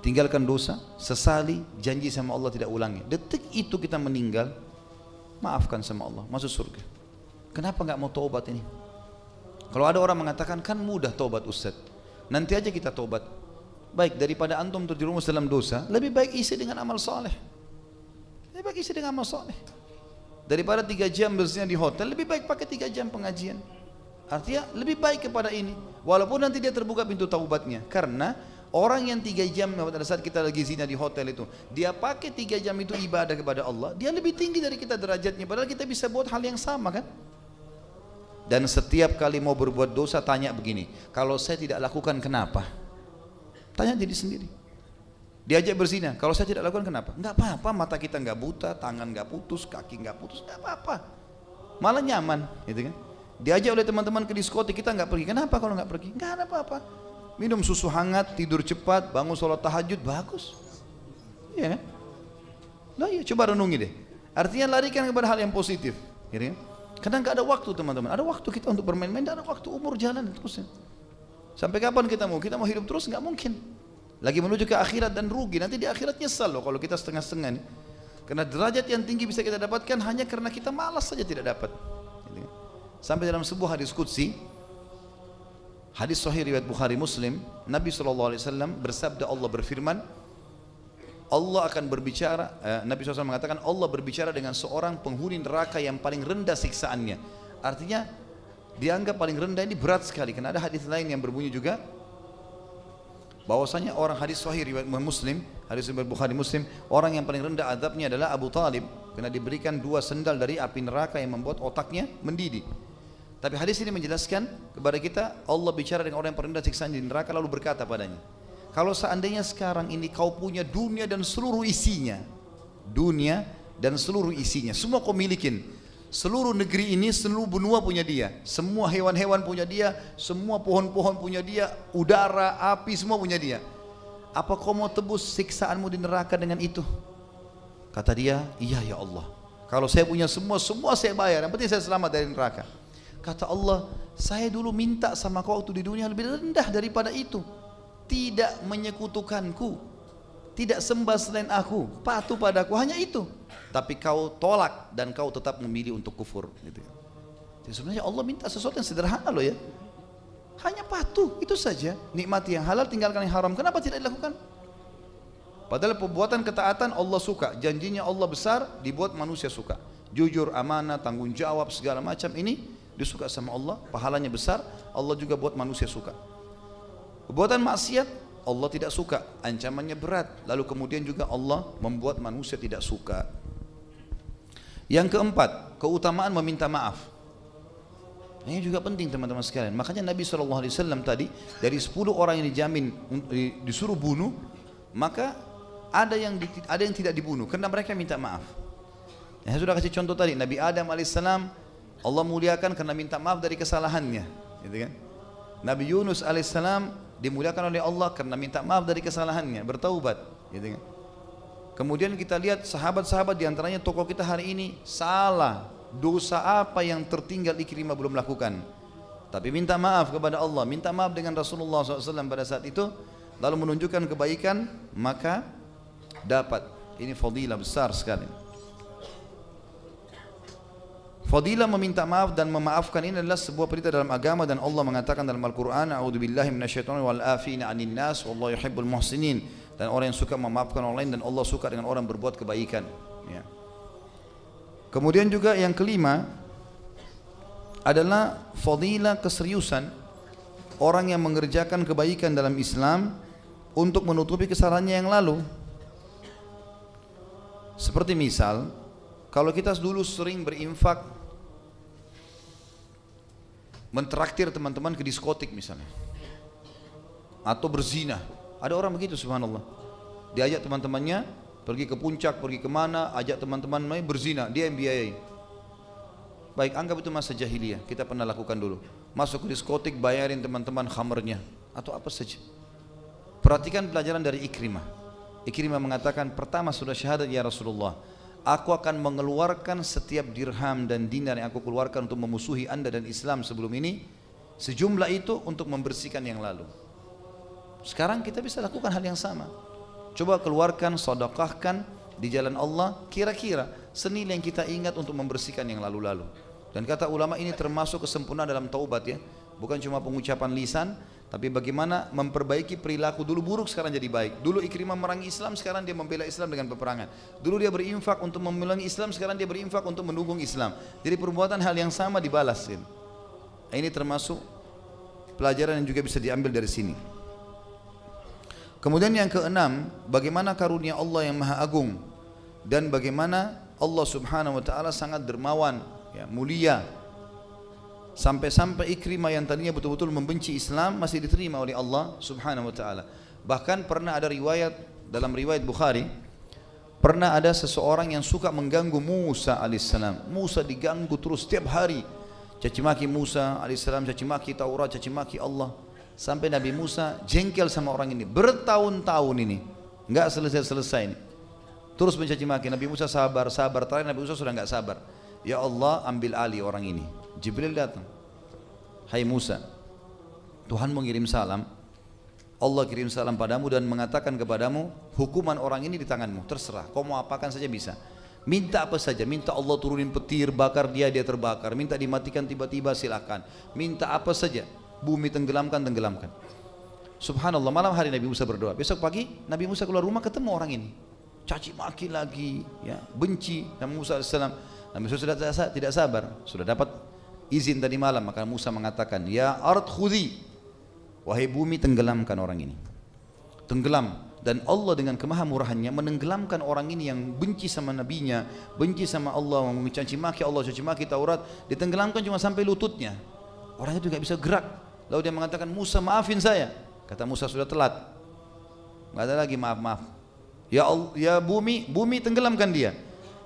tinggalkan dosa, sesali, janji sama Allah tidak ulangi. Detik itu kita meninggal, maafkan sama Allah, masuk surga. Kenapa nggak mau taubat ini? Kalau ada orang mengatakan kan mudah taubat Ustaz, nanti aja kita taubat. Baik, daripada antum terjerumus dalam dosa, lebih baik isi dengan amal soleh. Lebih baik isi dengan amal soleh. Daripada 3 jam bersihnya di hotel, lebih baik pakai 3 jam pengajian. Artinya lebih baik kepada ini, walaupun nanti dia terbuka pintu taubatnya. Karena orang yang 3 jam pada saat kita lagi zina di hotel itu, dia pakai 3 jam itu ibadah kepada Allah, dia lebih tinggi dari kita derajatnya. Padahal kita bisa buat hal yang sama kan. Dan setiap kali mau berbuat dosa tanya begini, kalau saya tidak lakukan kenapa? Tanya diri sendiri. Diajak berzina, kalau saya tidak lakukan kenapa? Enggak apa-apa, mata kita enggak buta, tangan enggak putus, kaki enggak putus, enggak apa-apa, malah nyaman, gitu kan. Diajak oleh teman-teman ke diskotik, kita nggak pergi. Kenapa kalau nggak pergi? Nggak ada apa-apa. Minum susu hangat, tidur cepat, bangun sholat tahajud, bagus. Iya kan? Lah ya, coba renungi deh. Artinya larikan kepada hal yang positif, gitu kan? Karena nggak ada waktu teman-teman. Ada waktu kita untuk bermain-main, dan ada waktu umur jalan terusnya. Sampai kapan kita mau? Kita mau hidup terus? Nggak mungkin. Lagi menuju ke akhirat dan rugi. Nanti di akhirat nyesal loh kalau kita setengah-setengah nih. Karena derajat yang tinggi bisa kita dapatkan hanya karena kita malas saja tidak dapat. Gitu kan? Sampai dalam sebuah hadis qudsi, hadis sahih riwayat Bukhari Muslim, Nabi SAW bersabda, Allah berfirman, Allah akan berbicara, Nabi SAW mengatakan Allah berbicara dengan seorang penghuni neraka yang paling rendah siksaannya. Artinya dianggap paling rendah ini berat sekali. Karena ada hadis lain yang berbunyi juga bahwasanya orang, hadis sahih riwayat Muslim, hadis riwayat Bukhari Muslim, orang yang paling rendah azabnya adalah Abu Talib, karena diberikan 2 sendal dari api neraka yang membuat otaknya mendidih. Tapi hadis ini menjelaskan kepada kita, Allah bicara dengan orang yang paling rendah siksaan di neraka lalu berkata padanya, kalau seandainya sekarang ini kau punya dunia dan seluruh isinya, dunia dan seluruh isinya, semua kau milikin, seluruh negeri ini, seluruh benua punya dia, semua hewan-hewan punya dia, semua pohon-pohon punya dia, udara, api, semua punya dia. Apa kau mau tebus siksaanmu di neraka dengan itu? Kata dia, iya ya Allah. Kalau saya punya semua saya bayar, yang penting saya selamat dari neraka. Kata Allah, saya dulu minta sama kau waktu di dunia lebih rendah daripada itu. Tidak menyekutukanku, tidak sembah selain aku, patuh padaku, hanya itu. Tapi kau tolak dan kau tetap memilih untuk kufur. Gitu. Jadi sebenarnya Allah minta sesuatu yang sederhana loh ya. Hanya patuh, itu saja. Nikmati yang halal, tinggalkan yang haram. Kenapa tidak dilakukan? Padahal perbuatan ketaatan Allah suka, janjinya Allah besar, dibuat manusia suka. Jujur, amanah, tanggung jawab, segala macam ini disuka sama Allah, pahalanya besar, Allah juga buat manusia suka. Perbuatan maksiat Allah tidak suka, ancamannya berat, lalu kemudian juga Allah membuat manusia tidak suka. Yang keempat, keutamaan meminta maaf. Ini juga penting teman-teman sekalian. Makanya Nabi SAW tadi, dari 10 orang yang dijamin disuruh bunuh, maka ada yang tidak dibunuh karena mereka minta maaf. Saya sudah kasih contoh tadi, Nabi Adam alaihissalam Allah muliakan karena minta maaf dari kesalahannya, gitu kan? Nabi Yunus alaihissalam dimuliakan oleh Allah karena minta maaf dari kesalahannya, bertaubat, gitu kan? Kemudian kita lihat sahabat-sahabat, diantaranya tokoh kita hari ini salah, dosa apa yang tertinggal Ikrimah belum lakukan, tapi minta maaf kepada Allah, minta maaf dengan Rasulullah SAW pada saat itu, lalu menunjukkan kebaikan, maka dapat. Ini fadilah besar sekali. Fadilah meminta maaf dan memaafkan ini adalah sebuah perintah dalam agama, dan Allah mengatakan dalam Al-Quran, A'udzubillahi minasyaitonir wal afina 'anil nas wallahu yuhibbul muhsinin. Dan orang yang suka memaafkan orang lain, dan Allah suka dengan orang berbuat kebaikan, ya. Kemudian juga yang kelima adalah fadilah keseriusan orang yang mengerjakan kebaikan dalam Islam untuk menutupi kesalahannya yang lalu. Seperti misal, kalau kita dulu sering berinfak, mentraktir teman-teman ke diskotik misalnya, atau berzina, ada orang begitu subhanallah, diajak teman-temannya pergi ke puncak, pergi kemana, ajak teman-teman main berzina, dia yang biayai. Baik, anggap itu masa jahiliyah, kita pernah lakukan dulu, masuk ke diskotik, bayarin teman-teman khamernya, atau apa saja. Perhatikan pelajaran dari Ikrimah. Ikrimah mengatakan, pertama sudah syahadat ya Rasulullah, aku akan mengeluarkan setiap dirham dan dinar yang aku keluarkan untuk memusuhi anda dan Islam sebelum ini, sejumlah itu untuk membersihkan yang lalu. Sekarang kita bisa lakukan hal yang sama. Coba keluarkan, sedekahkan di jalan Allah, kira-kira senilai yang kita ingat untuk membersihkan yang lalu-lalu. Dan kata ulama, ini termasuk kesempurnaan dalam taubat ya. Bukan cuma pengucapan lisan, tapi bagaimana memperbaiki perilaku. Dulu buruk, sekarang jadi baik. Dulu Ikrimah merangi Islam, sekarang dia membela Islam dengan peperangan. Dulu dia berinfak untuk memelangi Islam, sekarang dia berinfak untuk mendukung Islam. Jadi perbuatan hal yang sama dibalas. Ini termasuk pelajaran yang juga bisa diambil dari sini. Kemudian yang keenam, bagaimana karunia Allah yang maha agung, dan bagaimana Allah subhanahu wa ta'ala sangat dermawan, ya, mulia. Sampai-sampai Ikrimah yang tadinya betul-betul membenci Islam masih diterima oleh Allah subhanahu wa ta'ala. Bahkan pernah ada riwayat, dalam riwayat Bukhari, pernah ada seseorang yang suka mengganggu Musa alaihissalam. Musa diganggu terus setiap hari, cacimaki Musa alaihissalam, cacimaki Taurat, cacimaki Allah. Sampai Nabi Musa jengkel sama orang ini bertahun-tahun ini, nggak selesai-selesai ini, terus mencaci maki. Nabi Musa sabar, terakhir Nabi Musa sudah nggak sabar. ya Allah ambil alih orang ini. Jibril datang, hai Musa, Tuhan mengirim salam, Allah kirim salam padamu dan mengatakan kepadamu, hukuman orang ini di tanganmu, terserah, kau mau apakan saja bisa. Minta apa saja, minta Allah turunin petir, bakar dia, dia terbakar. Minta dimatikan tiba-tiba, silakan. Minta apa saja, bumi tenggelamkan, tenggelamkan. Subhanallah, malam hari Nabi Musa berdoa. Besok pagi Nabi Musa keluar rumah ketemu orang ini, caci maki lagi, ya, benci Nabi Musa AS. Nabi Musa sudah tidak sabar, sudah dapat izin tadi malam, maka Musa mengatakan, ya ard khudhi, wahai bumi tenggelamkan orang ini. Tenggelam. Dan Allah dengan kemahamurahannya menenggelamkan orang ini yang benci sama nabinya, benci sama Allah, mencaci maki Allah, caci maki Taurat, ditenggelamkan cuma sampai lututnya. Orang itu tidak bisa gerak. Lalu dia mengatakan, Musa maafin saya. Kata Musa, sudah telat, nggak ada lagi maaf-maaf. Ya Allah, ya bumi, bumi tenggelamkan dia.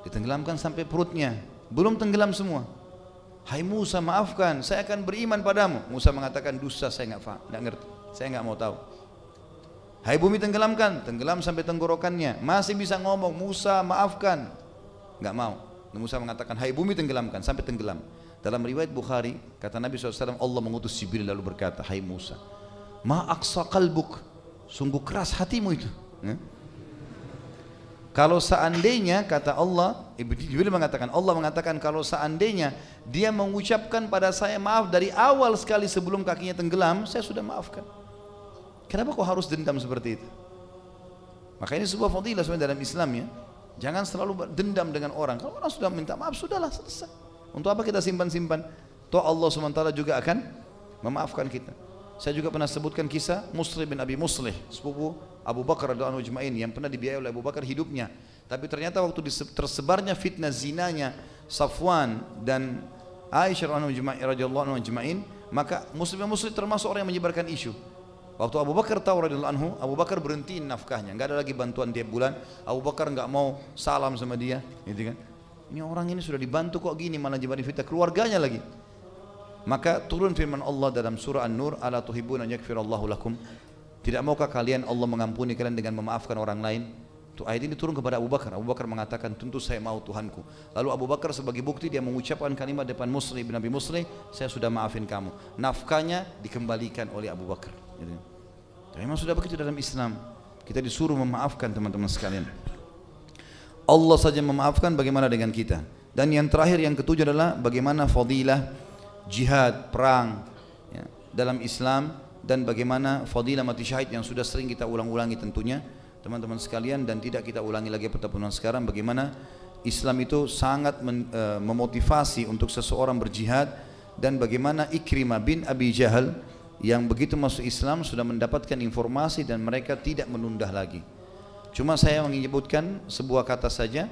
Ditenggelamkan sampai perutnya, belum tenggelam semua. Hai Musa, maafkan, saya akan beriman padamu. Musa mengatakan, dusta, saya nggak ngerti, saya nggak mau tahu. Hai bumi tenggelamkan, tenggelam sampai tenggorokannya, masih bisa ngomong, Musa maafkan, nggak mau. Musa mengatakan, hai bumi tenggelamkan, sampai tenggelam. Dalam riwayat Bukhari, kata Nabi SAW, Allah mengutus Jibril lalu berkata, hai Musa, ma aqsa qalbuk, sungguh keras hatimu itu. Kalau seandainya, kata Allah, Jibril mengatakan, Allah mengatakan, kalau seandainya dia mengucapkan pada saya maaf dari awal sekali sebelum kakinya tenggelam, saya sudah maafkan. Kenapa kau harus dendam seperti itu? Maka ini sebuah fadilah sebenarnya dalam Islam, ya. Jangan selalu dendam dengan orang. Kalau orang sudah minta maaf, sudahlah, selesai. Untuk apa kita simpan-simpan? Toh Allah SWT juga akan memaafkan kita. Saya juga pernah sebutkan kisah Muslim bin Abi Muslih, sepupu Abu Bakar radhiyallahu anhu ajma'in, yang pernah dibiayai oleh Abu Bakar hidupnya. Tapi ternyata waktu tersebarnya fitnah zinanya Safwan dan Aisyah radhiyallahu anhu ajma'in, maka Muslim bin Muslih termasuk orang yang menyebarkan isu. Waktu Abu Bakar tahu radhiyallahu anhu, Abu Bakar berhentiin nafkahnya, nggak ada lagi bantuan tiap bulan. Abu Bakar nggak mau salam sama dia, gitu kan? Ini orang ini sudah dibantu kok gini, malah nyebarin fitnah keluarganya lagi. Maka turun firman Allah dalam surah An-Nur, ala tuhibbuna an yaghfirallahu lakum, tidak maukah kalian Allah mengampuni kalian dengan memaafkan orang lain? Tuh, ayat ini turun kepada Abu Bakar. Abu Bakar mengatakan, tentu saya mau Tuhanku. Lalu Abu Bakar sebagai bukti dia mengucapkan kalimat depan Muslim bin Abi Muslih, saya sudah maafin kamu. Nafkahnya dikembalikan oleh Abu Bakar. Tapi memang sudah begitu dalam Islam. Kita disuruh memaafkan, teman-teman sekalian. Allah saja memaafkan, bagaimana dengan kita? Dan yang terakhir, yang ketujuh adalah bagaimana fadilah jihad, perang, ya, dalam Islam, dan bagaimana fadilah mati syahid yang sudah sering kita ulang-ulangi tentunya, teman-teman sekalian, dan tidak kita ulangi lagi pertemuan sekarang. Bagaimana Islam itu sangat memotivasi untuk seseorang berjihad, dan bagaimana Ikrimah bin Abi Jahal yang begitu masuk Islam sudah mendapatkan informasi dan mereka tidak menunda lagi. Cuma saya menyebutkan sebuah kata saja,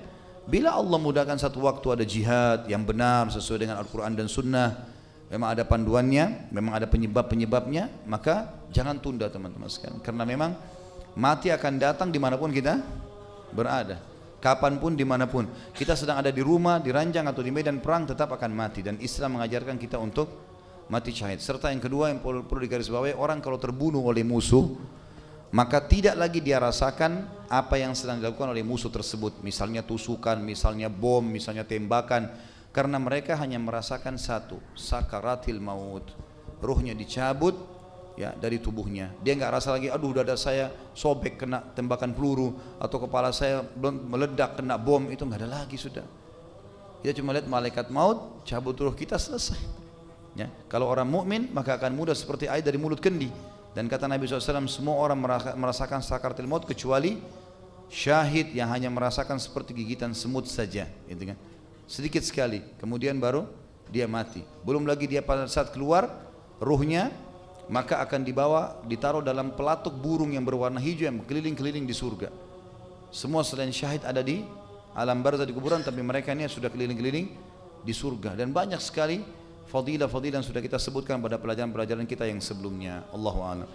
bila Allah mudahkan satu waktu ada jihad yang benar sesuai dengan Al-Quran dan Sunnah, memang ada panduannya, memang ada penyebab-penyebabnya, maka jangan tunda, teman-teman sekalian. Karena memang mati akan datang dimanapun kita berada, kapanpun, dimanapun. Kita sedang ada di rumah, di ranjang atau di medan perang, tetap akan mati. Dan Islam mengajarkan kita untuk mati syahid. Serta yang kedua yang perlu digarisbawahi, orang kalau terbunuh oleh musuh, maka tidak lagi dia rasakan apa yang sedang dilakukan oleh musuh tersebut. Misalnya tusukan, misalnya bom, misalnya tembakan. Karena mereka hanya merasakan satu, sakaratil maut, ruhnya dicabut, ya, dari tubuhnya. Dia nggak rasa lagi, aduh dada saya sobek kena tembakan peluru, atau kepala saya meledak kena bom. Itu nggak ada lagi sudah. Kita cuma lihat malaikat maut cabut ruh kita, selesai. Ya, kalau orang mukmin maka akan mudah seperti air dari mulut kendi. Dan kata Nabi SAW, semua orang merasakan sakaratil maut kecuali syahid yang hanya merasakan seperti gigitan semut saja, gitu kan? Sedikit sekali, kemudian baru dia mati. Belum lagi dia pada saat keluar ruhnya, maka akan dibawa, ditaruh dalam pelatuk burung yang berwarna hijau yang keliling-keliling di surga. Semua selain syahid ada di alam barzah di kuburan, tapi mereka ini sudah keliling-keliling di surga. Dan banyak sekali fadilah-fadilah yang sudah kita sebutkan pada pelajaran-pelajaran kita yang sebelumnya. Allahu a'lam.